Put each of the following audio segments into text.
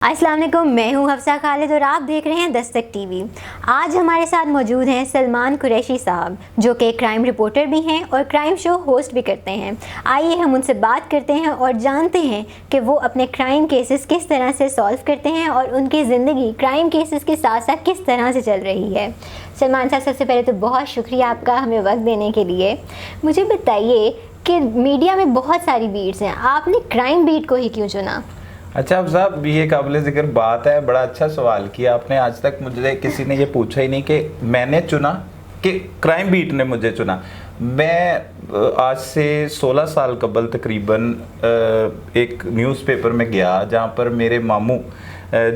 السلام علیکم، میں ہوں حفصہ خالد اور آپ دیکھ رہے ہیں دستک ٹی وی۔ آج ہمارے ساتھ موجود ہیں سلمان قریشی صاحب، جو کہ کرائم رپورٹر بھی ہیں اور کرائم شو ہوسٹ بھی کرتے ہیں۔ آئیے ہم ان سے بات کرتے ہیں اور جانتے ہیں کہ وہ اپنے کرائم کیسز کس طرح سے سالو کرتے ہیں اور ان کی زندگی کرائم کیسز کے ساتھ ساتھ کس طرح سے چل رہی ہے۔ سلمان صاحب، سب سے پہلے تو بہت شکریہ آپ کا ہمیں وقت دینے کے لیے۔ مجھے بتائیے کہ میڈیا میں بہت ساری بیٹس ہیں، آپ نے کرائم بیٹ کو ہی کیوں چنا؟ اچھا صاحب، یہ قابل ذکر بات ہے، بڑا اچھا سوال کیا آپ نے۔ آج تک مجھے کسی نے یہ پوچھا ہی نہیں کہ میں نے چنا کہ کرائم بیٹ نے مجھے چنا۔ میں آج سے 16 سال قبل تقریباً ایک نیوز پیپر میں گیا جہاں پر میرے ماموں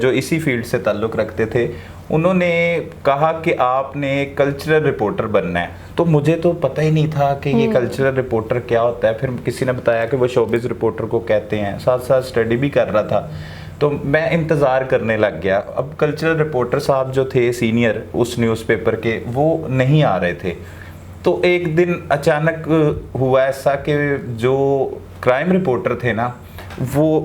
جو اسی فیلڈ سے تعلق رکھتے تھے، انہوں نے کہا کہ آپ نے کلچرل رپورٹر بننا ہے۔ تو مجھے تو پتہ ہی نہیں تھا کہ یہ کلچرل رپورٹر کیا ہوتا ہے۔ پھر کسی نے بتایا کہ وہ شوبز رپورٹر کو کہتے ہیں۔ ساتھ ساتھ اسٹڈی بھی کر رہا تھا، تو میں انتظار کرنے لگ گیا۔ اب کلچرل رپورٹر صاحب جو تھے سینئر اس نیوز پیپر کے، وہ نہیں آ رہے تھے۔ تو ایک دن اچانک ہوا ایسا کہ جو کرائم رپورٹر تھے نا، وہ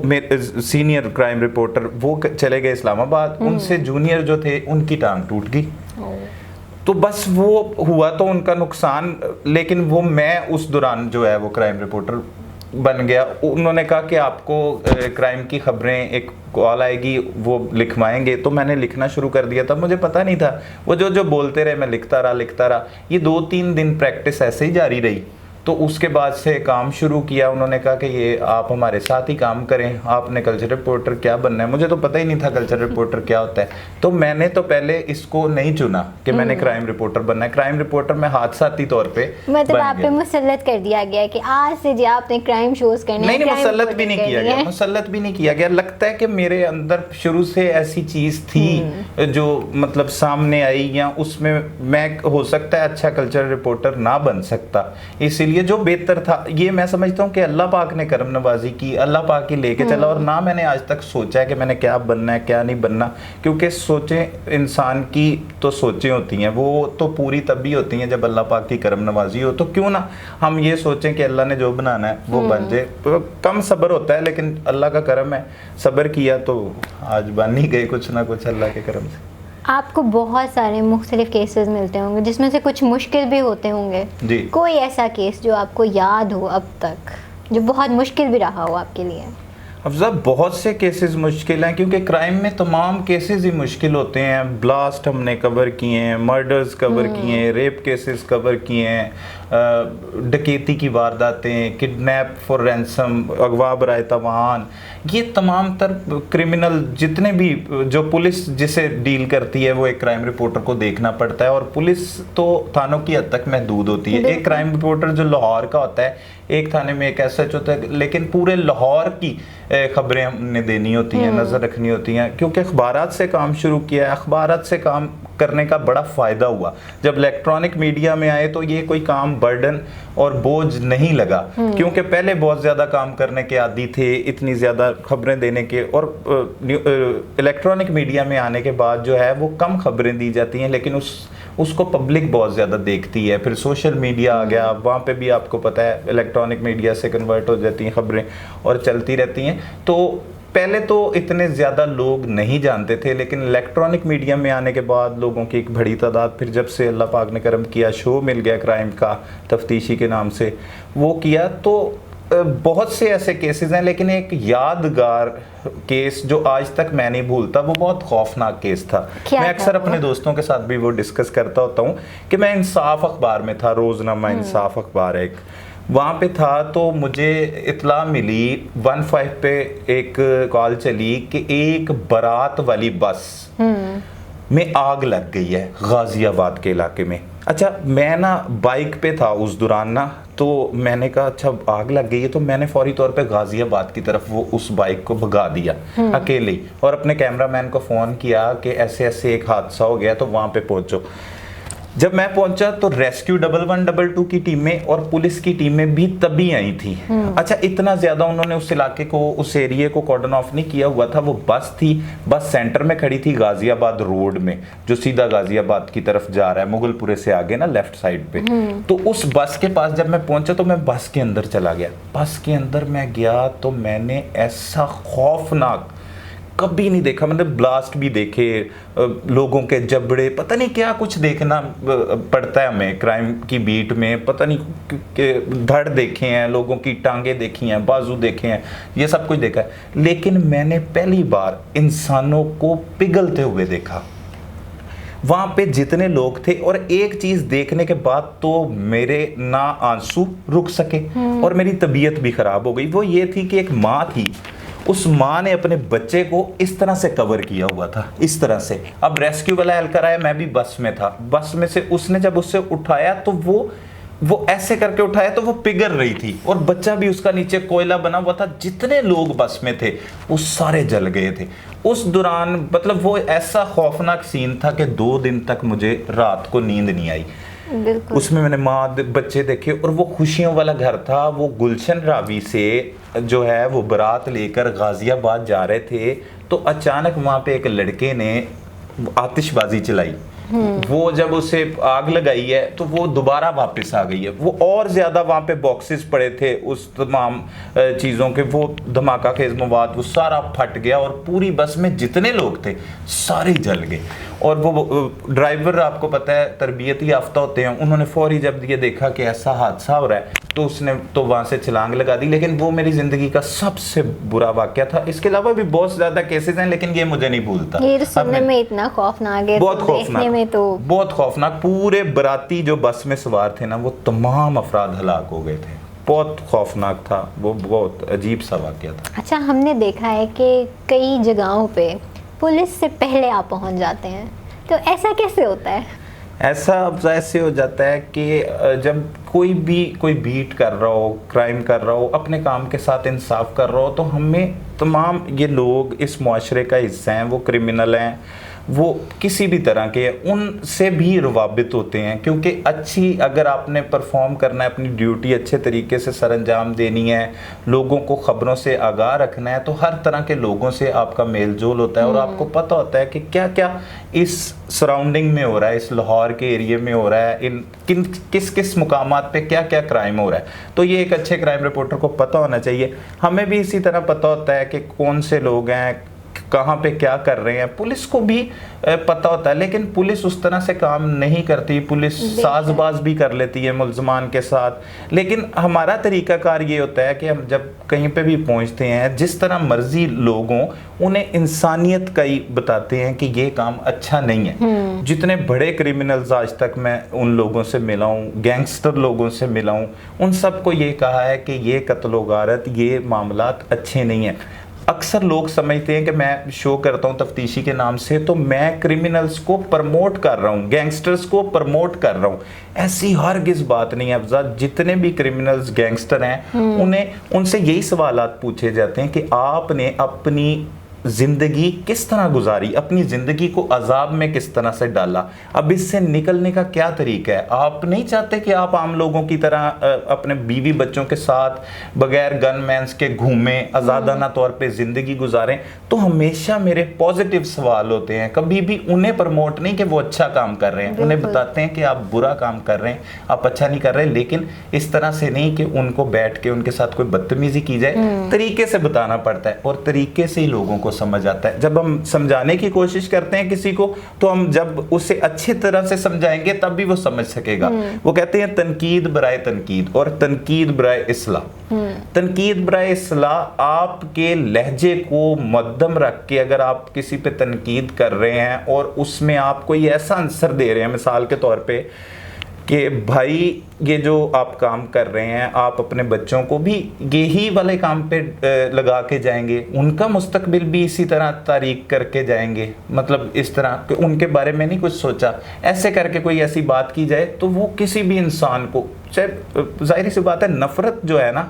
سینئر کرائم رپورٹر، وہ چلے گئے اسلام آباد۔ ان سے جونیئر جو تھے ان کی ٹانگ ٹوٹ گئی۔ تو بس وہ ہوا تو ان کا نقصان، لیکن وہ میں اس دوران جو ہے وہ کرائم رپورٹر بن گیا۔ انہوں نے کہا کہ آپ کو کرائم کی خبریں ایک کال آئے گی، وہ لکھوائیں گے۔ تو میں نے لکھنا شروع کر دیا تھا، مجھے پتہ نہیں تھا، وہ جو بولتے رہے میں لکھتا رہا۔ یہ 2-3 دن پریکٹس ایسے ہی جاری رہی۔ تو اس کے بعد سے کام شروع کیا۔ انہوں نے کہا کہ یہ آپ ہمارے ساتھ ہی کام کریں، آپ نے کلچر رپورٹر کیا بننا ہے۔ مجھے تو پتہ ہی نہیں تھا کلچر رپورٹر کیا ہوتا ہے۔ تو میں نے تو پہلے اس کو نہیں چنا کہ میں نے کرائم رپورٹر بننا ہے۔ کرائم رپورٹر میں حادثاتی طور پہ مطلب آپ پہ مسلط کر دیا گیا کہ آج سے جی آپ نے کرائم شوز کرنے ہیں۔ نہیں، مسلط بھی نہیں کیا گیا۔ لگتا ہے کہ میرے اندر شروع سے ایسی چیز تھی جو مطلب سامنے آئی، یا اس میں میں ہو سکتا ہے اچھا کلچر رپورٹر نہ بن سکتا، اسی لیے جو بہتر تھا یہ میں سمجھتا ہوں کہ اللہ پاک نے کرم نوازی کی، اللہ پاک ہی لے کے چلا۔ اور نہ میں نے آج تک سوچا ہے کہ میں نے کیا بننا ہے کیا نہیں بننا، کیونکہ سوچیں انسان کی تو سوچیں ہوتی ہیں، وہ تو پوری تب بھی ہوتی ہیں جب اللہ پاک کی کرم نوازی ہو۔ تو کیوں نہ ہم یہ سوچیں کہ اللہ نے جو بنانا ہے وہ بن جائے۔ کم صبر ہوتا ہے لیکن اللہ کا کرم ہے، صبر کیا تو آج بن ہی گئے کچھ نہ کچھ اللہ کے کرم سے۔ آپ کو بہت سارے مختلف کیسز ملتے ہوں گے جس میں سے کچھ مشکل بھی ہوتے ہوں گے جی۔ کوئی ایسا کیس جو آپ کو یاد ہو اب تک، جو بہت مشکل بھی رہا ہو آپ کے لیے؟ افضل، بہت سے کیسز مشکل ہیں، کیونکہ کرائم میں تمام کیسز ہی مشکل ہوتے ہیں۔ بلاسٹ ہم نے کور کیے ہیں، مرڈرز کور کیے ہیں، ریپ کیسز کور کیے ہیں، ڈکیتی کی وارداتیں، کڈنیپ فور رینسم، اغوا برائے تاوان، یہ تمام تر کرمنل جتنے بھی جو پولیس جسے ڈیل کرتی ہے وہ ایک کرائم رپورٹر کو دیکھنا پڑتا ہے۔ اور پولیس تو تھانوں کی حد تک محدود ہوتی ہے۔ ایک کرائم رپورٹر جو لاہور کا ہوتا ہے، ایک تھانے میں ایک ایس ایچ ہوتا ہے، لیکن پورے لاہور کی خبریں ہم نے دینی ہوتی ہیں، نظر رکھنی ہوتی ہیں۔ کیونکہ اخبارات سے کام شروع کیا ہے، اخبارات سے کام کرنے کا بڑا فائدہ ہوا۔ جب الیکٹرانک میڈیا میں آئے تو یہ کوئی کام برڈن اور بوجھ نہیں لگا، کیونکہ پہلے بہت زیادہ کام کرنے کے عادی تھے، اتنی زیادہ خبریں دینے کے، اور الیکٹرانک میڈیا میں آنے کے بعد جو ہے وہ کم خبریں دی جاتی ہیں، لیکن اس کو پبلک بہت زیادہ دیکھتی ہے۔ پھر سوشل میڈیا آ گیا، وہاں پہ بھی آپ کو پتہ ہے الیکٹرانک میڈیا سے کنورٹ ہو جاتی ہیں خبریں اور چلتی رہتی ہیں۔ تو پہلے تو اتنے زیادہ لوگ نہیں جانتے تھے، لیکن الیکٹرانک میڈیا میں آنے کے بعد لوگوں کی ایک بڑی تعداد، پھر جب سے اللہ پاک نے کرم کیا شو مل گیا کرائم کا تفتیشی کے نام سے، وہ کیا، تو بہت سے ایسے کیسز ہیں۔ لیکن ایک یادگار کیس جو آج تک میں نہیں بھولتا، وہ بہت خوفناک کیس تھا۔ میں اکثر اپنے دوستوں کے ساتھ بھی وہ ڈسکس کرتا ہوتا ہوں کہ میں انصاف اخبار میں تھا، روزنامہ انصاف اخبار ہے ایک، وہاں پہ تھا۔ تو مجھے اطلاع ملی 15 پہ ایک کال چلی کہ ایک بارات والی بس میں آگ لگ گئی ہے غازی آباد کے علاقے میں۔ اچھا، میں نا بائک پہ تھا اس دوران نا، تو میں نے کہا اچھا آگ لگ گئی ہے، تو میں نے فوری طور پہ غازی آباد کی طرف وہ اس بائک کو بھگا دیا اکیلے، اور اپنے کیمرہ مین کو فون کیا کہ ایسے ایسے ایک حادثہ ہو گیا تو وہاں پہ پہنچو۔ جب میں پہنچا تو ریسکیو 1122 کی ٹیمیں اور پولیس کی ٹیمیں بھی تبھی آئی تھی۔ اچھا، اتنا زیادہ انہوں نے اس علاقے کو، اس ایریے کو کارڈن آف نہیں کیا ہوا تھا۔ وہ بس تھی، بس سینٹر میں کھڑی تھی غازی آباد روڈ میں، جو سیدھا غازی آباد کی طرف جا رہا ہے، مغل پورے سے آگے نا لیفٹ سائڈ پہ۔ تو اس بس کے پاس جب میں پہنچا تو میں بس کے اندر چلا گیا۔ بس کے اندر میں گیا تو میں نے ایسا خوفناک कभी नहीं देखा, मतलब ब्लास्ट भी देखे, लोगों के जबड़े, पता नहीं क्या कुछ देखना पड़ता है हमें क्राइम की बीट में, पता नहीं धड़ देखे हैं, लोगों की टांगे देखी हैं, बाजू देखे हैं, ये सब कुछ देखा है। लेकिन मैंने पहली बार इंसानों को पिघलते हुए देखा वहाँ पे जितने लोग थे, और एक चीज़ देखने के बाद तो मेरे ना आंसू रुक सके और मेरी तबीयत भी ख़राब हो गई। वो ये थी कि एक माँ थी, उस माँ ने अपने बच्चे को इस तरह से कवर किया हुआ था, इस तरह से। अब रेस्क्यू वाला हेल्कर आया, मैं भी बस में था, बस में से उसने जब उससे उठाया तो वो ऐसे करके उठाया तो वो पिघल रही थी, और बच्चा भी उसका नीचे कोयला बना हुआ था। जितने लोग बस में थे वो सारे जल गए थे उस दौरान। मतलब वो ऐसा खौफनाक सीन था कि 2 दिन तक मुझे रात को नींद नहीं आई। उसमें मैंने माँ बच्चे देखे, और वो खुशियों वाला घर था। वो गुलशन रावी से जो है वो बारात लेकर गाजियाबाद जा रहे थे, तो अचानक वहाँ पे एक लड़के ने आतिशबाजी चलाई। वो जब उसे आग लगाई है तो वो दोबारा वापस आ गई है। वो और ज़्यादा वहाँ पे बॉक्सेस पड़े थे उस तमाम चीज़ों के, वो धमाका खेज मवाद, वो सारा फट गया, और पूरी बस में जितने लोग थे सारे जल गए। और वो ड्राइवर, आपको पता है तरबियत याफ्ता होते हैं, उन्होंने फौरी जब ये देखा कि ऐसा हादसा हो रहा है तो उसने तो वहाँ से छलांग लगा दी। लेकिन वो मेरी ज़िंदगी का सबसे बुरा वाक़या था। इसके अलावा भी बहुत ज़्यादा केसेस हैं, लेकिन ये मुझे नहीं भूलता। ये तो सुनने में इतना खौफनाक है, बहुत खौफनाक, तो बहुत खौफनाक। पूरे बराती जो बस में सवार थे ना, वो तमाम अफराद हलाक हो गए थे। बहुत खौफनाक था वो, बहुत अजीब सा वाक़या था। अच्छा, हमने देखा है कि कई जगहों पे पुलिस से पहले आप पहुंच जाते हैं, तो ऐसा कैसे होता है? ऐसे हो जाता है कि जब कोई बीट कर रहा हो, क्राइम कर रहा हो, अपने काम के साथ इंसाफ कर रहा हो, तो हमें तमाम ये लोग इस मुआशरे का हिस्सा हैं, वो क्रिमिनल हैं, वो किसी भी तरह के, उनसे भी रवाबित होते हैं। क्योंकि अगर आपने परफॉर्म करना है, अपनी ड्यूटी अच्छे तरीके से सरअंजाम देनी है, लोगों को ख़बरों से आगाह रखना है, तो हर तरह के लोगों से आपका मेल जोल होता है, और आपको पता होता है कि क्या क्या इस सराउंडिंग में हो रहा है, इस लाहौर के एरिया में हो रहा है, किस किस मुकामात पे क्या क्या क्राइम हो रहा है। तो ये एक अच्छे क्राइम रिपोर्टर को पता होना चाहिए। हमें भी इसी तरह पता होता है कि कौन से लोग हैं, कहाँ पे क्या कर रहे हैं। पुलिस को भी पता होता है, लेकिन पुलिस उस तरह से काम नहीं करती। पुलिस साजबाज भी कर लेती है मुल्ज़मान के साथ। लेकिन हमारा तरीक़ाकार ये होता है कि हम जब कहीं पे भी पहुंचते हैं, जिस तरह मर्जी लोगों, उन्हें इंसानियत का ही बताते हैं कि ये काम अच्छा नहीं है। जितने बड़े क्रिमिनल्स आज तक मैं उन लोगों से मिला हूँ, गैंगस्टर लोगों से मिला हूँ, उन सबको ये कहा है कि ये कत्ल गारत, ये मामलात अच्छे नहीं हैं। अक्सर लोग समझते हैं कि मैं शो करता हूं तफ्तीशी के नाम से तो मैं क्रिमिनल्स को प्रमोट कर रहा हूं, गैंगस्टर्स को प्रमोट कर रहा हूं। ऐसी हरगिज़ बात नहीं है अफजा। जितने भी क्रिमिनल्स गैंगस्टर हैं उनसे यही सवालात पूछे जाते हैं कि आपने अपनी ज़िंदगी किस तरह गुजारी, अपनी ज़िंदगी को अजाब में किस तरह से डाला, अब इससे निकलने का क्या तरीका है। आप नहीं चाहते कि आप आम लोगों की तरह अपने बीवी बच्चों के साथ बगैर गनमैन्स के घूमें, आज़ादाना तौर पे ज़िंदगी गुजारें। तो हमेशा मेरे पॉजिटिव सवाल होते हैं, कभी भी उन्हें प्रमोट नहीं कि वो अच्छा काम कर रहे हैं, उन्हें बताते हैं कि आप बुरा काम कर रहे हैं, आप अच्छा नहीं कर रहे। लेकिन इस तरह से नहीं कि उनको बैठ के उनके साथ कोई बदतमीजी की जाए, तरीके से बताना पड़ता है, और तरीके से ही लोगों को समझ आता है। जब हम समझाने की कोशिश करते हैं किसी को, तो हम जब उसे अच्छी तरह से समझाएंगे तब भी वो समझ सकेगा। वो कहते हैं तनकीद बराए तनकीद और तनकीद बराए इस्लाह। तनकीद बराए इस्लाह, आपके लहजे को मद्दम रख के अगर आप किसी पे तनकीद कर रहे हैं और उसमें आप कोई ऐसा आंसर दे रहे हैं, मिसाल के तौर पे कि भाई ये जो आप काम कर रहे हैं, आप अपने बच्चों को भी यही वाले काम पे लगा के जाएंगे, उनका मुस्तकबिल भी इसी तरह तारीख करके जाएंगे, मतलब इस तरह कि उनके बारे में नहीं कुछ सोचा, ऐसे करके कोई ऐसी बात की जाए, तो वो किसी भी इंसान को, चाहे जाहिर सी बात है नफ़रत जो है ना,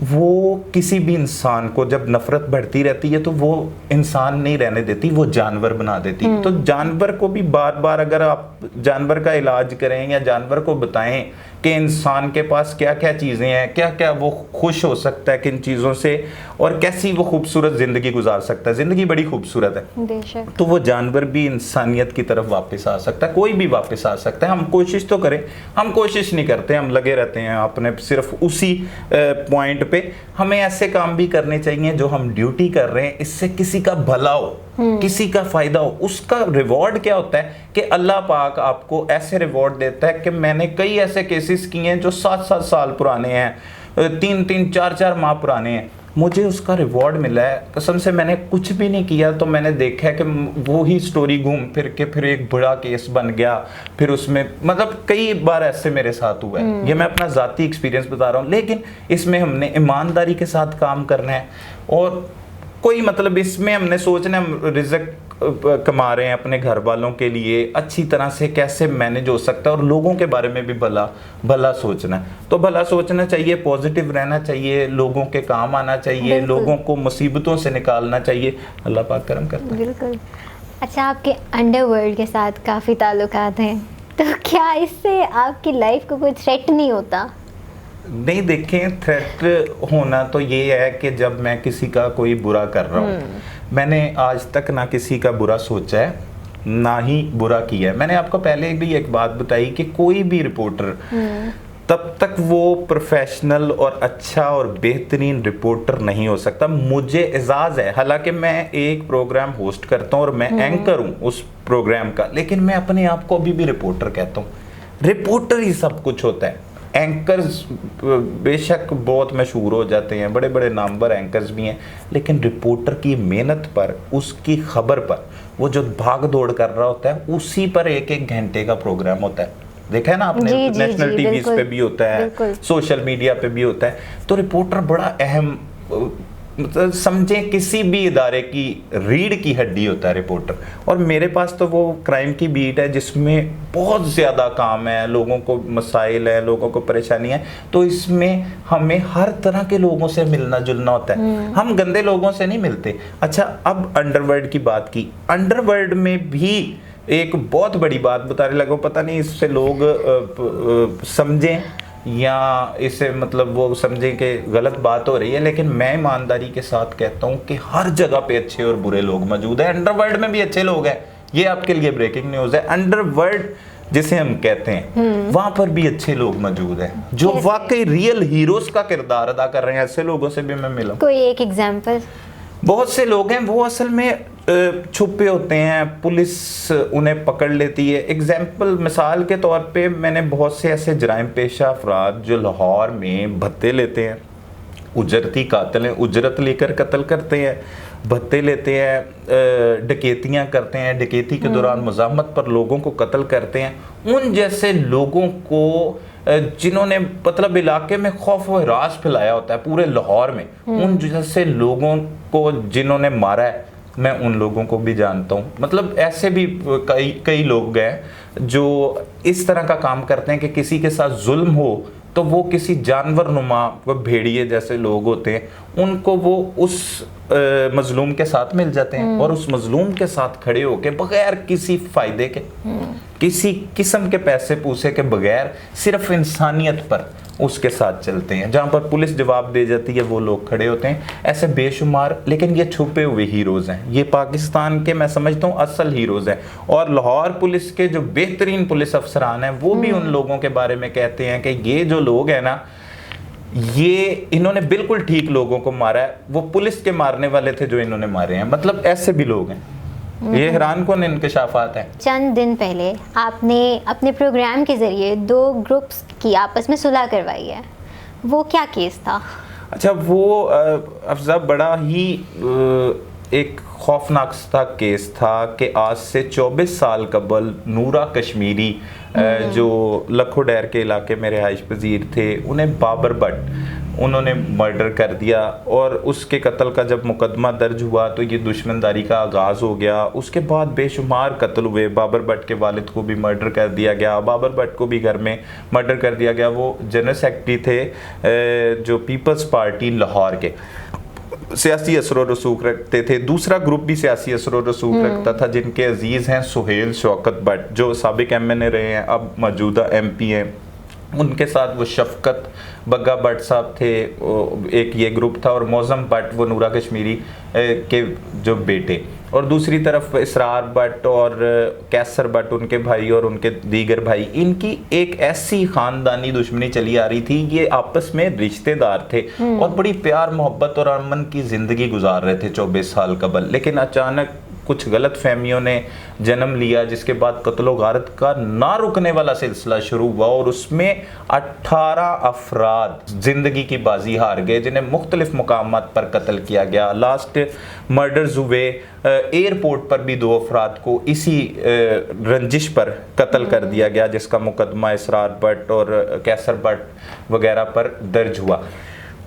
वो किसी भी इंसान को जब नफ़रत बढ़ती रहती है तो वो इंसान नहीं रहने देती, वो जानवर बना देती। तो जानवर को भी बार बार अगर आप जानवर का इलाज करें या जानवर को बताएं कि इंसान के पास क्या क्या चीज़ें हैं, क्या क्या वो खुश हो सकता है किन चीज़ों से, और कैसी वो खूबसूरत ज़िंदगी गुजार सकता है। ज़िंदगी बड़ी खूबसूरत है, बेशक। तो वो जानवर भी इंसानियत की तरफ वापस आ सकता है, कोई भी वापस आ सकता है। हम कोशिश तो करें, हम कोशिश नहीं करते, हम लगे रहते हैं अपने सिर्फ उसी पॉइंट पे। हमें ऐसे काम भी करने चाहिए जो हम ड्यूटी कर रहे हैं, इससे किसी का भला हो, किसी का फायदा हो। उसका रिवॉर्ड क्या होता है कि अल्लाह पाक आपको ऐसे रिवॉर्ड देता है कि मैंने कई ऐसे केसेस किए हैं जो 7-7 साल पुराने हैं, 3-3, 4-4 माह पुराने हैं, मुझे उसका रिवॉर्ड मिला है। कसम से मैंने कुछ भी नहीं किया, तो मैंने देखा है कि वो ही स्टोरी घूम फिर के फिर एक बड़ा केस बन गया, फिर उसमें मतलब कई बार ऐसे मेरे साथ हुआ है। ये मैं अपना ज़ाती एक्सपीरियंस बता रहा हूँ, लेकिन इसमें हमने ईमानदारी के साथ काम करना है। और कोई मतलब इसमें हमने सोचना हम रिज़्क कमा रहे हैं अपने घर वालों के लिए, अच्छी तरह से कैसे मैनेज हो सकता है, और लोगों के बारे में भी भला सोचना है। तो भला सोचना चाहिए, पॉजिटिव रहना चाहिए, लोगों के काम आना चाहिए, लोगों को मुसीबतों से निकालना चाहिए। अल्लाह पाक करम करता है। बिल्कुल। अच्छा, आपके अंडरवर्ल्ड के साथ काफ़ी ताल्लुकात हैं, तो क्या इससे आपकी लाइफ को कोई थ्रेट नहीं होता? नहीं, देखें, थ्रेट होना तो ये है कि जब मैं किसी का कोई बुरा कर रहा हूँ, मैंने आज तक ना किसी का बुरा सोचा है, ना ही बुरा किया है। मैंने आपको पहले भी एक बात बताई कि कोई भी रिपोर्टर तब तक वो प्रोफेशनल और अच्छा और बेहतरीन रिपोर्टर नहीं हो सकता। मुझे एजाज़ है, हालांकि मैं एक प्रोग्राम होस्ट करता हूँ और मैं एंकर हूँ उस प्रोग्राम का, लेकिन मैं अपने आप को अभी भी रिपोर्टर कहता हूँ। रिपोर्टर ही सब कुछ होता है। एंकर्स बेशक बहुत मशहूर हो जाते हैं, बड़े बड़े नामवर एंकर्स भी हैं, लेकिन रिपोर्टर की मेहनत पर, उसकी खबर पर, वो जो भाग दौड़ कर रहा होता है, उसी पर 1-1 घंटे का प्रोग्राम होता है। देखा है ना आपने, नेशनल टीवीज पे भी होता है, सोशल मीडिया पे भी होता है। तो रिपोर्टर बड़ा अहम, मतलब समझें किसी भी इदारे की रीढ़ की हड्डी होता है रिपोर्टर। और मेरे पास तो वो क्राइम की बीट है जिसमें बहुत ज़्यादा काम है, लोगों को मसाइल है, लोगों को परेशानी है, तो इसमें हमें हर तरह के लोगों से मिलना जुलना होता है। हम गंदे लोगों से नहीं मिलते। अच्छा, अब अंडरवर्ल्ड की बात की, अंडरवर्ल्ड में भी एक बहुत बड़ी बात बताने लगा, पता नहीं इससे लोग समझें या इसे मतलब वो समझें कि गलत बात हो रही है, लेकिन मैं ईमानदारी के साथ कहता हूँ कि हर जगह पे अच्छे और बुरे लोग मौजूद हैं। अंडरवर्ल्ड में भी अच्छे लोग हैं, ये आपके लिए ब्रेकिंग न्यूज़ है। अंडरवर्ल्ड जिसे हम कहते हैं, वहां पर भी अच्छे लोग मौजूद हैं जो वाकई रियल हीरोज का किरदार अदा कर रहे हैं। ऐसे लोगों से भी मैं मिला। कोई एक एग्जांपल? बहुत से लोग हैं, वो असल में छुपे होते हैं, पुलिस उन्हें पकड़ लेती है। एग्जाम्पल, मिसाल के तौर पे, मैंने बहुत से ऐसे जराइम पेशा अफराद जो लाहौर में भत्ते लेते हैं, उजरती कातिल हैं, उजरत लेकर कत्ल करते हैं, भत्ते लेते हैं, डकैतियाँ करते हैं, डकैती के दौरान मुज़ाहमत पर लोगों को कत्ल करते हैं। उन जैसे लोगों को जिन्होंने मतलब इलाके में खौफ व हरास फैलाया होता है पूरे लाहौर में, उन जैसे लोगों को जिन्होंने मारा है, मैं उन लोगों को भी जानता हूँ। मतलब ऐसे भी कई लोग हैं जो इस तरह का काम करते हैं कि किसी के साथ जुल्म हो तो वो किसी जानवर नुमा, वो भेड़िए जैसे लोग होते हैं, उनको वो उस मजलूम के साथ मिल जाते हैं और उस मजलूम के साथ खड़े होके बगैर किसी फायदे के, किसी किस्म के पैसे पूसे के बगैर, सिर्फ इंसानियत पर उसके साथ चलते हैं। जहाँ पर पुलिस जवाब दे जाती है वो लोग खड़े होते हैं। ऐसे बेशुमार, लेकिन ये छुपे हुए हीरोज़ हैं। ये पाकिस्तान के मैं समझता हूँ असल हीरोज़ हैं। और लाहौर पुलिस के जो बेहतरीन पुलिस अफसरान हैं वो भी उन लोगों के बारे में कहते हैं कि ये जो लोग हैं ना, ये इन्होंने बिल्कुल ठीक लोगों को मारा है, वो पुलिस के मारने वाले थे जो इन्होंने मारे हैं। मतलब ऐसे भी लोग हैं। ये हैरान कौन इंकशाफात हैं। चंद दिन पहले आपने अपने प्रोग्राम के जरिए 2 ग्रुप्स की आपस में सुलह करवाई है, वो क्या केस था? अच्छा, वो अफजा बड़ा ही एक खौफनाक सा केस था कि आज से 24 साल कबल नूरा कश्मीरी जो लखोडैर के इलाके में रिहाइश पजीर थे, उन्हें बाबर भट्ट उन्होंने मर्डर कर दिया। और उसके कत्ल का जब मुकदमा दर्ज हुआ तो ये दुश्मनदारी का आगाज़ हो गया। उसके बाद बेशुमार कत्ल हुए। बाबर भट्ट के वालिद को भी मर्डर कर दिया गया, बाबर भट्ट को भी घर में मर्डर कर दिया गया। वो जनरल सेक्रेटरी थे जो पीपल्स पार्टी लाहौर के। सियासी असर व रसूख रखते थे। दूसरा ग्रुप भी सियासी असर व रसूख रखता था, जिनके अजीज़ हैं सुहेल शौकत भट्ट, जो साबिक MNA रहे हैं, अब मौजूदा MP हैं। उनके साथ वो शफकत बग्गा भट्ट साहब थे, एक ये ग्रुप था, और मौज़म भट्ट वो नूरा कश्मीरी के जो बेटे, और दूसरी तरफ इसरार भट्ट और कैसर भट्ट उनके भाई और उनके दीगर भाई। इनकी एक ऐसी ख़ानदानी दुश्मनी चली आ रही थी, ये आपस में रिश्तेदार थे और बड़ी प्यार मोहब्बत और अमन की ज़िंदगी गुजार रहे थे 24 साल कबल। लेकिन अचानक कुछ गलत फहमियों ने जन्म लिया, जिसके बाद कत्ल व गारत का ना रुकने वाला सिलसिला शुरू हुआ, और उसमें 18 अफराद ज़िंदगी की बाजी हार गए, जिन्हें मुख्तलिफ मुकामात पर कत्ल किया गया। लास्ट मर्डर्स हुए, एयरपोर्ट पर भी 2 अफराद को इसी रंजिश पर कत्ल कर दिया गया, जिसका मुकदमा इसरार भट्ट और कैसर भट्ट वगैरह पर दर्ज हुआ।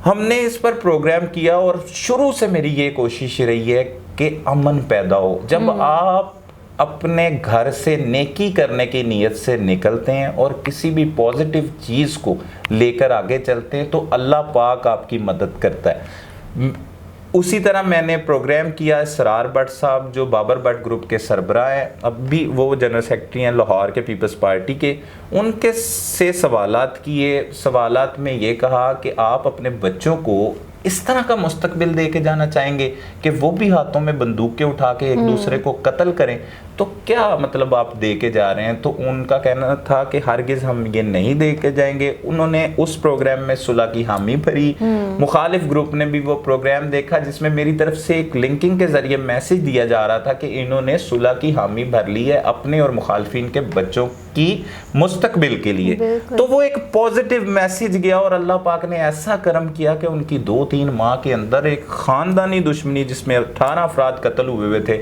हमने इस पर प्रोग्राम किया और शुरू से मेरी ये कोशिश रही है कि अमन पैदा हो। जब आप अपने घर से नेकी करने की नीयत से निकलते हैं और किसी भी पॉजिटिव चीज़ को लेकर आगे चलते हैं, तो अल्लाह पाक आपकी मदद करता है। उसी तरह मैंने प्रोग्राम किया इसरार भट्ट साहब, जो बाबर भट्ट ग्रुप के सरबराह हैं, अब भी वो जनरल सेक्रेटरी हैं लाहौर के पीपल्स पार्टी के। उनके से सवालात किए, सवालात में ये कहा कि आप अपने बच्चों को इस तरह का मुस्तकबिल दे के जाना चाहेंगे कि वो भी हाथों में बंदूकें उठा के एक दूसरे को कत्ल करें, तो क्या मतलब आप दे के जा रहे हैं? तो उनका कहना था कि हरगिज़ हम ये नहीं दे के जाएंगे। उन्होंने उस प्रोग्राम में सुलह की हामी भरी। मुखालिफ ग्रुप ने भी वो प्रोग्राम देखा, जिसमें मेरी तरफ से एक लिंकिंग के ज़रिए मैसेज दिया जा रहा था कि इन्होंने सुलह की हामी भर ली है अपने और मुखालफिन के बच्चों की मुस्तकबिल के लिए। तो वो एक पॉजिटिव मैसेज गया, और अल्लाह पाक ने ऐसा करम किया कि उनकी 2-3 माह के अंदर एक ख़ानदानी दुश्मनी, जिसमें 18 अफराद कत्ल हुए थे,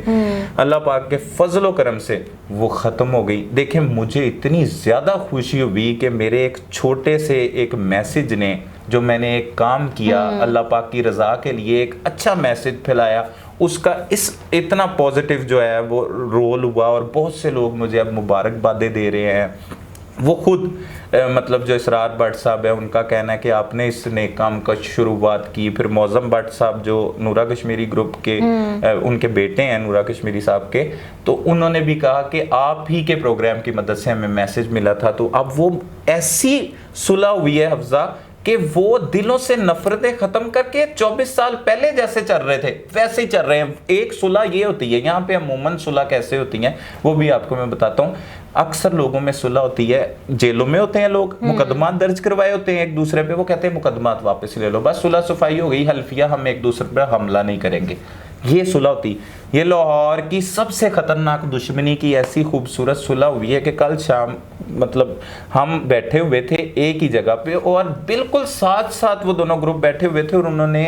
अल्लाह पाक के फजल करम से वो ख़त्म हो गई। देखें, मुझे इतनी ज़्यादा खुशी हुई कि मेरे एक छोटे से एक मैसेज ने, जो मैंने एक काम किया अल्लाह पाक की रज़ा के लिए, एक अच्छा मैसेज फैलाया, उसका इस इतना पॉजिटिव जो है वो रोल हुआ, और बहुत से लोग मुझे अब मुबारकबादें दे रहे हैं। वो खुद मतलब जो इसरार भट्ट साहब है, उनका कहना है कि आपने इस नेक काम का शुरुआत की। फिर मौज़म भट्ट साहब जो नूरा कश्मीरी ग्रुप के उनके बेटे हैं नूरा कश्मीरी साहब के, तो उन्होंने भी कहा कि आप ही के प्रोग्राम की मदद से हमें मैसेज मिला था। तो अब वो ऐसी सुलह हुई है हफ्ज़ा कि वो दिलों से नफरतें ख़त्म करके 24 साल पहले जैसे चल रहे थे वैसे ही चल रहे हैं। एक सुलह ये होती है, यहाँ पे अमूमन सुलह कैसे होती हैं वो भी आपको मैं बताता हूँ। अक्सर लोगों में सुलह होती है, जेलों में होते हैं लोग, मुकदमा दर्ज करवाए होते हैं एक दूसरे पे, वो कहते हैं मुकदमा वापस ले लो, बस सुलह सफाई हो गई, हल्फिया, हम एक दूसरे पर हमला नहीं करेंगे। ये सुलह होती। ये लाहौर की सबसे ख़तरनाक दुश्मनी की ऐसी खूबसूरत सुलह हुई है कि कल शाम मतलब हम बैठे हुए थे एक ही जगह पे, और बिल्कुल साथ साथ वो दोनों ग्रुप बैठे हुए थे, और उन्होंने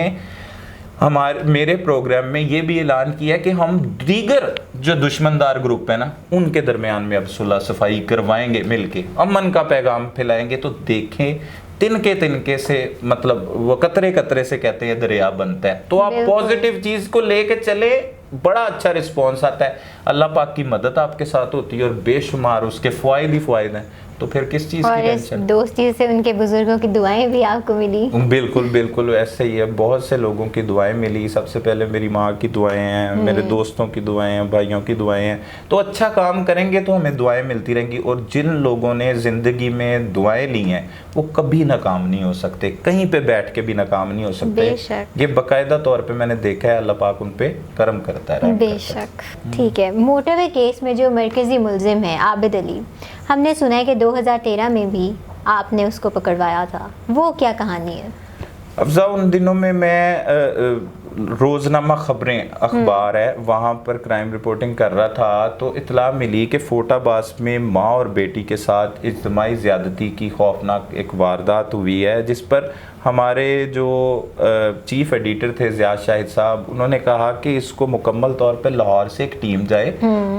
मेरे प्रोग्राम में ये भी ऐलान किया कि हम दीगर जो दुश्मनदार ग्रुप है ना, उनके दरमियान में अब सुलह सफाई करवाएंगे, मिलके अमन का पैगाम फैलाएंगे। तो देखें, तिनके तिनके से मतलब वो कतरे कतरे से कहते हैं दरिया बनता है। तो आप पॉजिटिव चीज़ को लेके चले, बड़ा अच्छा रिस्पॉन्स आता है, अल्लाह पाक की मदद आपके साथ होती है, और बेशुमार उसके फ़ायदे ही फ़ायदे हैं। तो फिर किस चीज़ की टेंशन? दोस्ती से उनके बुजुर्गों की दुआएं भी आपको मिली। बिल्कुल बिल्कुल ऐसे ही है, बहुत से लोगों की दुआएं मिली। सबसे पहले मेरी माँ की दुआएं हैं, मेरे दोस्तों की दुआएं हैं, भाइयों की दुआएं हैं। तो अच्छा काम करेंगे तो हमें दुआएं मिलती रहेंगी, और जिन लोगों ने ज़िंदगी में दुआएं ली हैं वो कभी नाकाम नहीं हो सकते, कहीं पे बैठ के भी नाकाम नहीं हो सकते। ये बाकायदा तौर पे मैंने देखा है, अल्लाह पाक उन पे करम करता है। बेशक। ठीक है, मोटरवे केस में जो मरकजी मुलजिम है आबिद अली, हमने सुना है कि 2013 में भी आपने उसको पकड़वाया था, वो क्या कहानी है? अफजा, उन दिनों में मैं रोज़नामा ख़बरें अखबार है, वहाँ पर क्राइम रिपोर्टिंग कर रहा था, तो इत्तला मिली कि फोटाबास में माँ और बेटी के साथ इज्तिमाई ज़्यादती की खौफनाक एक वारदात हुई है, जिस पर हमारे जो चीफ़ एडिटर थे ज़ियाद शाहिद साहब, उन्होंने कहा कि इसको मुकम्मल तौर पर लाहौर से एक टीम जाए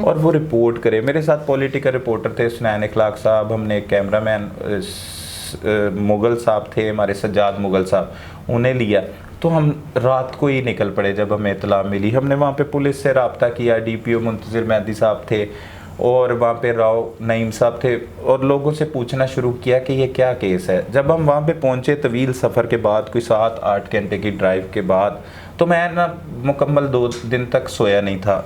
और वो रिपोर्ट करे। मेरे साथ पॉलिटिकल रिपोर्टर थे सुनैन इखलाक साहब, हमने एक कैमरामैन मुगल साहब थे हमारे, सज्जाद मुगल साहब, उन्हें लिया। तो हम रात को ही निकल पड़े जब हमें इत्तला मिली। हमने वहाँ पे पुलिस से रब्ता किया, DPO मुंतज़िर मेहदी साहब थे, और वहाँ पे राव नईम साहब थे, और लोगों से पूछना शुरू किया कि ये क्या केस है। जब हम वहाँ पे पहुँचे, तवील सफ़र के बाद, कोई 7-8 घंटे की ड्राइव के बाद, تو میں نا مکمل 2 دن تک سویا نہیں تھا،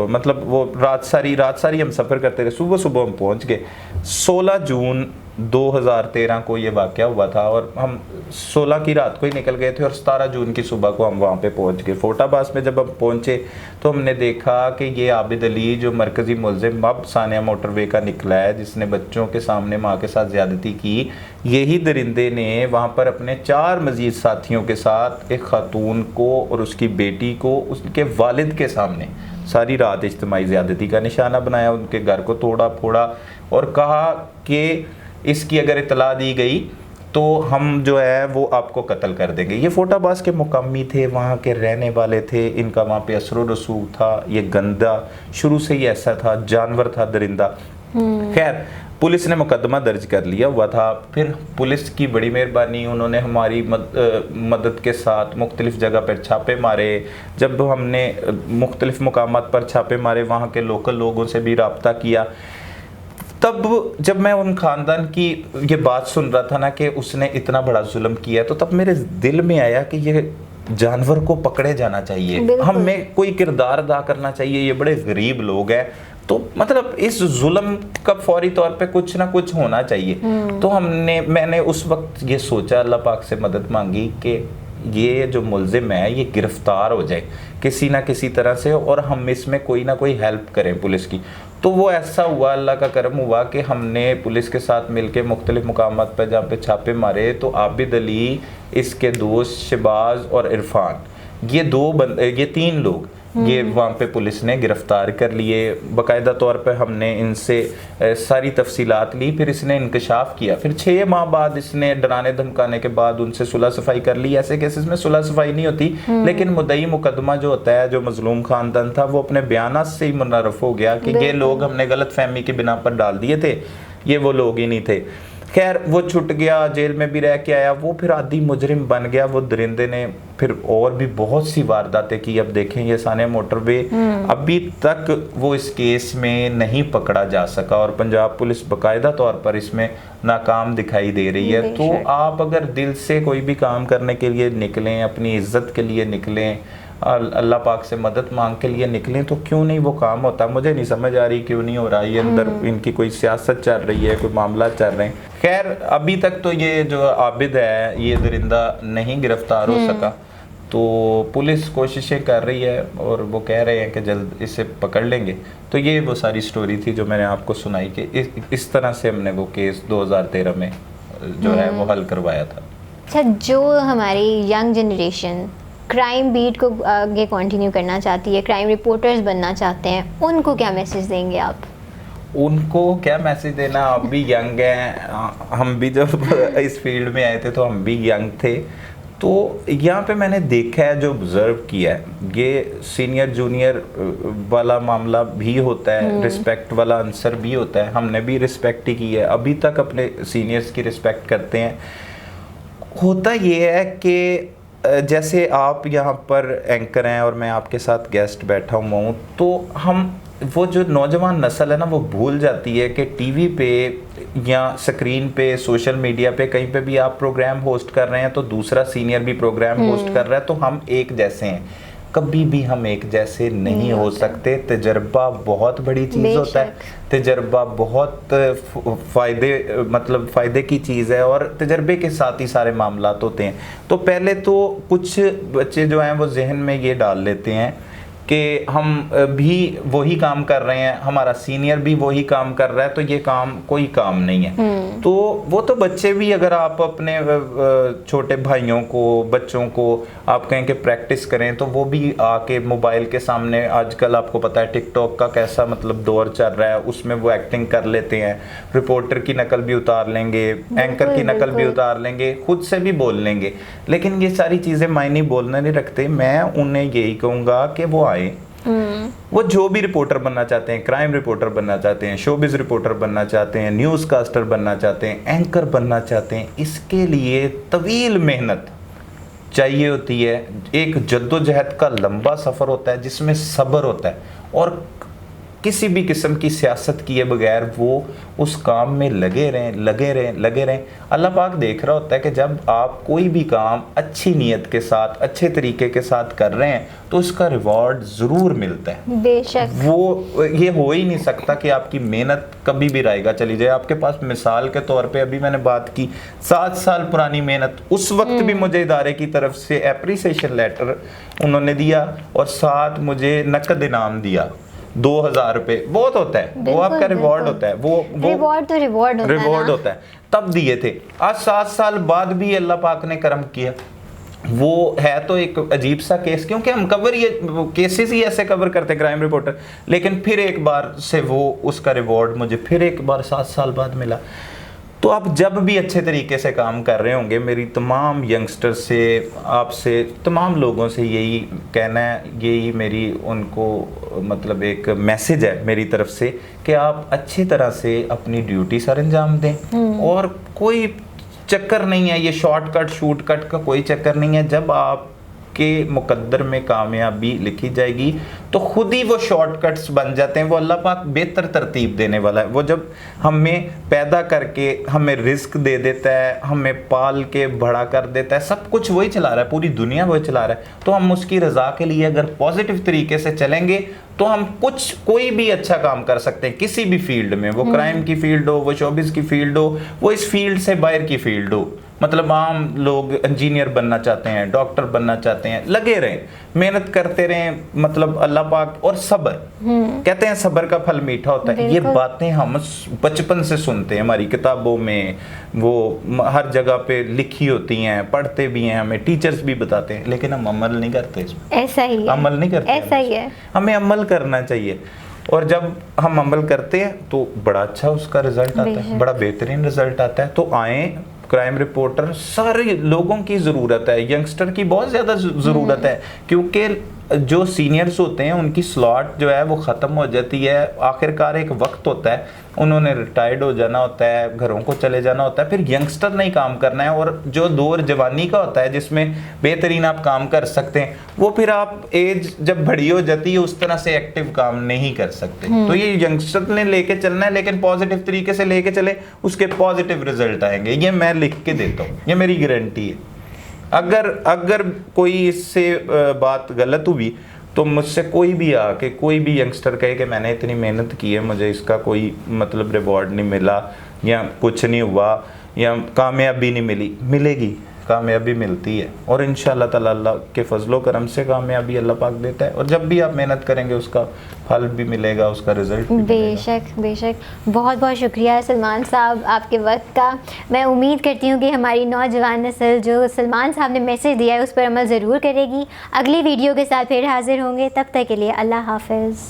مطلب وہ رات ساری ہم سفر کرتے رہے، صبح ہم پہنچ گئے۔ 16 جون 2013 کو یہ واقعہ ہوا تھا اور ہم 16 کی رات کو ہی نکل گئے تھے اور 17 جون کی صبح کو ہم وہاں پہ پہنچ گئے۔ فورٹ آباس میں جب ہم پہنچے تو ہم نے دیکھا کہ یہ عابد علی جو مرکزی ملزم اب ثانیہ موٹر وے کا نکلا ہے، جس نے بچوں کے سامنے ماں کے ساتھ زیادتی کی، یہی درندے نے وہاں پر اپنے 4 مزید ساتھیوں کے ساتھ ایک خاتون کو اور اس کی بیٹی کو اس کے والد کے سامنے ساری رات اجتماعی زیادتی کا نشانہ بنایا، ان کے گھر کو توڑا پھوڑا اور کہا کہ اس کی اگر اطلاع دی گئی تو ہم جو ہے وہ آپ کو قتل کر دیں گے۔ یہ فورٹ آباس کے مقامی تھے، وہاں کے رہنے والے تھے، ان کا وہاں پہ اثر و رسوخ تھا، یہ گندا شروع سے ہی ایسا تھا، جانور تھا، درندہ۔ خیر پولیس نے مقدمہ درج کر لیا ہوا تھا، پھر پولیس کی بڑی مہربانی، انہوں نے ہماری مدد کے ساتھ مختلف جگہ پر چھاپے مارے۔ جب ہم نے مختلف مقامات پر چھاپے مارے، وہاں کے لوکل لوگوں سے بھی رابطہ کیا، تب جب میں ان خاندان کی یہ بات سن رہا تھا نا کہ اس نے اتنا بڑا ظلم کیا، تو تب میرے دل میں آیا کہ یہ جانور کو پکڑے جانا چاہیے، ہمیں کوئی کردار ادا کرنا چاہیے، یہ بڑے غریب لوگ ہیں، تو مطلب اس ظلم کا فوری طور پہ کچھ نہ کچھ ہونا چاہیے۔ تو میں نے اس وقت یہ سوچا، اللہ پاک سے مدد مانگی کہ یہ جو ملزم ہے یہ گرفتار ہو جائے کسی نہ کسی طرح سے، اور ہم اس میں کوئی نہ کوئی ہیلپ کریں پولیس کی۔ تو وہ ایسا ہوا، اللہ کا کرم ہوا کہ ہم نے پولیس کے ساتھ مل کے مختلف مقامات پہ جہاں پہ چھاپے مارے، تو عابد علی، اس کے دوست شہباز اور عرفان، یہ 3 لوگ یہ وہاں پہ پولیس نے گرفتار کر لیے۔ باقاعدہ طور پہ ہم نے ان سے ساری تفصیلات لی، پھر اس نے انکشاف کیا، پھر 6 ماہ بعد اس نے ڈرانے دھمکانے کے بعد ان سے صلح صفائی کر لی۔ ایسے کیسز میں صلح صفائی نہیں ہوتی، لیکن مدعی مقدمہ جو ہوتا ہے، جو مظلوم خاندان تھا، وہ اپنے بیانات سے ہی منعرف ہو گیا کہ یہ لوگ ہم نے غلط فہمی کی بنا پر ڈال دیے تھے، یہ وہ لوگ ہی نہیں تھے۔ خیر وہ چھٹ گیا، جیل میں بھی رہ کے آیا، وہ پھر عادی مجرم بن گیا۔ وہ درندے نے پھر اور بھی بہت سی وارداتیں کی۔ اب دیکھیں یہ ثانیہ موٹر وے، ابھی تک وہ اس کیس میں نہیں پکڑا جا سکا اور پنجاب پولیس باقاعدہ طور پر اس میں ناکام دکھائی دے رہی ہے۔ تو آپ اگر دل سے کوئی بھی کام کرنے کے لیے نکلیں، اپنی عزت کے لیے نکلیں، اللہ پاک سے مدد مانگ کے لیے نکلیں، تو کیوں نہیں وہ کام ہوتا؟ مجھے نہیں سمجھ آ رہی کیوں نہیں ہو رہا، یہ اندر ان کی کوئی سیاست چل رہی ہے، کوئی معاملہ چل رہے ہیں۔ خیر ابھی تک تو یہ جو عابد ہے یہ درندہ نہیں گرفتار ہو سکا، تو پولیس کوششیں کر رہی ہے اور وہ کہہ رہے ہیں کہ جلد اسے پکڑ لیں گے۔ تو یہ وہ ساری سٹوری تھی جو میں نے آپ کو سنائی کہ اس طرح سے ہم نے وہ کیس 2013 میں جو ہے وہ حل کروایا تھا۔ اچھا، جو ہماری ینگ جنریشن کرائم بیٹ کو آگے کنٹینیو کرنا چاہتی ہے، کرائم رپورٹرز بننا چاہتے ہیں، ان کو کیا میسج دیں گے آپ؟ ان کو کیا میسج دینا، آپ بھی ینگ ہیں، ہم بھی جب اس فیلڈ میں آئے تھے تو ہم بھی ینگ تھے، تو یہاں پہ میں نے دیکھا ہے، جو آبزرو کیا ہے، یہ سینئر جونیئر والا معاملہ بھی ہوتا ہے، رسپیکٹ والا عنصر بھی ہوتا ہے، ہم نے بھی رسپیکٹ ہی کی ہے، ابھی تک اپنے سینئرز کی رسپیکٹ کرتے ہیں۔ ہوتا یہ ہے کہ جیسے آپ یہاں پر اینکر ہیں اور میں آپ کے ساتھ گیسٹ بیٹھا ہوں، تو ہم وہ جو نوجوان نسل ہے نا، وہ بھول جاتی ہے کہ ٹی وی پہ یا سکرین پہ، سوشل میڈیا پہ، کہیں پہ بھی آپ پروگرام ہوسٹ کر رہے ہیں تو دوسرا سینئر بھی پروگرام ہوسٹ کر رہا ہے، تو ہم ایک جیسے ہیں۔ کبھی بھی ہم ایک جیسے نہیں ہو سکتے۔ تجربہ بہت بڑی چیز ہوتا ہے، تجربہ بہت فائدے کی چیز ہے، اور تجربے کے ساتھ ہی سارے معاملات ہوتے ہیں۔ تو پہلے تو کچھ بچے جو ہیں وہ ذہن میں یہ ڈال لیتے ہیں کہ ہم بھی وہی کام کر رہے ہیں، ہمارا سینئر بھی وہی کام کر رہا ہے، تو یہ کام کوئی کام نہیں ہے۔ تو وہ تو بچے بھی، اگر آپ اپنے چھوٹے بھائیوں کو، بچوں کو آپ کہیں کہ پریکٹس کریں، تو وہ بھی آ کے موبائل کے سامنے، آج کل آپ کو پتہ ہے ٹک ٹاک کا کیسا مطلب دور چل رہا ہے، اس میں وہ ایکٹنگ کر لیتے ہیں، رپورٹر کی نقل بھی اتار لیں گے، اینکر کی نقل بھی اتار لیں گے، خود سے بھی بول لیں گے، لیکن یہ ساری چیزیں معنی بولنا نہیں رکھتے۔ میں انہیں یہی کہوں گا کہ وہ آئیں، وہ جو بھی رپورٹر بننا چاہتے ہیں، کرائم رپورٹر بننا چاہتے ہیں، شوبز رپورٹر بننا چاہتے ہیں، نیوز کاسٹر بننا چاہتے ہیں، اینکر بننا چاہتے ہیں، اس کے لیے طویل محنت چاہیے ہوتی ہے، ایک جد و جہد کا لمبا سفر ہوتا ہے جس میں صبر ہوتا ہے، اور किसी भी किस्म की सियासत किए बगैर वो उस काम में लगे रहें। अल्लाह पाक देख रहा होता है कि जब आप कोई भी काम अच्छी नीयत के साथ, अच्छे तरीके के साथ कर रहे हैं तो उसका रिवॉर्ड ज़रूर मिलता है। बेशक। वो ये हो ही नहीं सकता कि आपकी मेहनत कभी भी रायगा चली जाए। आपके पास मिसाल के तौर पे अभी मैंने बात की 7 साल पुरानी मेहनत, उस वक्त भी मुझे इदारे की तरफ से एप्रिसिएशन लेटर उन्होंने दिया और साथ मुझे नकद इनाम दिया 2000 रुपए। बहुत होता है वो आपका रिवॉर्ड होता है, वो रिवॉर्ड होता है, तब दिए थे। आज 7 साल बाद भी अल्लाह पाक ने करम किया। वो है तो एक अजीब सा केस, क्योंकि हम ये केसेस ही ऐसे कवर करते हैं क्राइम रिपोर्टर, लेकिन फिर एक बार से वो उसका रिवॉर्ड मुझे फिर एक बार 7 साल बाद मिला। तो आप जब भी अच्छे तरीके से काम कर रहे होंगे, मेरी तमाम यंगस्टर से, आपसे, तमाम लोगों से यही कहना है, यही मेरी उनको मतलब एक मैसेज है मेरी तरफ से कि आप अच्छी तरह से अपनी ड्यूटी सर अंजाम दें। और कोई चक्कर नहीं है, ये शॉर्टकट शूटकट का कोई चक्कर नहीं है। जब आप के मुकद्दर में कामयाबी लिखी जाएगी तो खुद ही वो शॉर्टकट्स बन जाते हैं। वो अल्लाह पाक बेहतर तरतीब देने वाला है। वो जब हमें पैदा करके हमें रिस्क दे देता है, हमें पाल के बड़ा कर देता है, सब कुछ वही चला रहा है, पूरी दुनिया वही चला रहा है। तो हम उसकी रज़ा के लिए अगर पॉजिटिव तरीके से चलेंगे तो हम कोई भी अच्छा काम कर सकते हैं किसी भी फील्ड में, वो क्राइम की फील्ड हो, वो शोबिस की फील्ड हो, वो इस फील्ड से बाहर की फील्ड हो। मतलब आम लोग इंजीनियर बनना चाहते हैं, डॉक्टर बनना चाहते हैं, लगे रहें, मेहनत करते रहें। मतलब अल्लाह पाक, और सब्र, कहते हैं सब्र का फल मीठा होता है। ये बातें हम बचपन से सुनते हैं, हमारी किताबों में वो हर जगह पे लिखी होती हैं, पढ़ते भी हैं, हमें टीचर्स भी बताते हैं, लेकिन हम अमल नहीं करते इसमें। ऐसा ही है, अमल नहीं करते, ऐसा ही है। हमें अमल करना चाहिए। और जब हम अमल करते हैं तो बड़ा अच्छा उसका रिजल्ट आता है, बड़ा बेहतरीन रिजल्ट आता है। तो आए क्राइम रिपोर्टर, सारे लोगों की ज़रूरत है, यंगस्टर की बहुत ज़्यादा ज़रूरत है, क्योंकि जो सीनियर्स होते हैं उनकी स्लॉट जो है वो ख़त्म हो जाती है। आखिरकार एक वक्त होता है, उन्होंने रिटायर्ड हो जाना होता है, घरों को चले जाना होता है, फिर यंगस्टर नहीं काम करना है। और जो दौर जवानी का होता है जिसमें बेहतरीन आप काम कर सकते हैं, वो फिर आप एज जब बड़ी हो जाती है उस तरह से एक्टिव काम नहीं कर सकते। तो ये यंगस्टर ने लेके चलना है, लेकिन पॉजिटिव तरीके से लेके चले, उसके पॉजिटिव रिजल्ट आएंगे। ये मैं लिख के देता हूँ, ये मेरी गारंटी है। अगर कोई इससे बात गलत हुई तो मुझसे कोई भी आके, कोई भी यंगस्टर कहे कि मैंने इतनी मेहनत की है, मुझे इसका कोई मतलब रिवॉर्ड नहीं मिला, या कुछ नहीं हुआ, या कामयाबी नहीं मिली, मिलेगी, कामयाबी मिलती है। और इंशाअल्लाह ताला अल्लाह के फजलो करम से कामयाबी अल्लाह पाक देता है। और जब भी आप मेहनत करेंगे उसका फल भी मिलेगा, उसका रिजल्ट भी बेशक बेशक। बहुत बहुत शुक्रिया सलमान साहब आपके वक्त का। मैं उम्मीद करती हूँ कि हमारी नौजवान नस्ल जो सलमान साहब ने मैसेज दिया है उस पर अमल ज़रूर करेगी। अगली वीडियो के साथ फिर हाजिर होंगे, तब तक के लिए अल्लाह हाफ़िज़।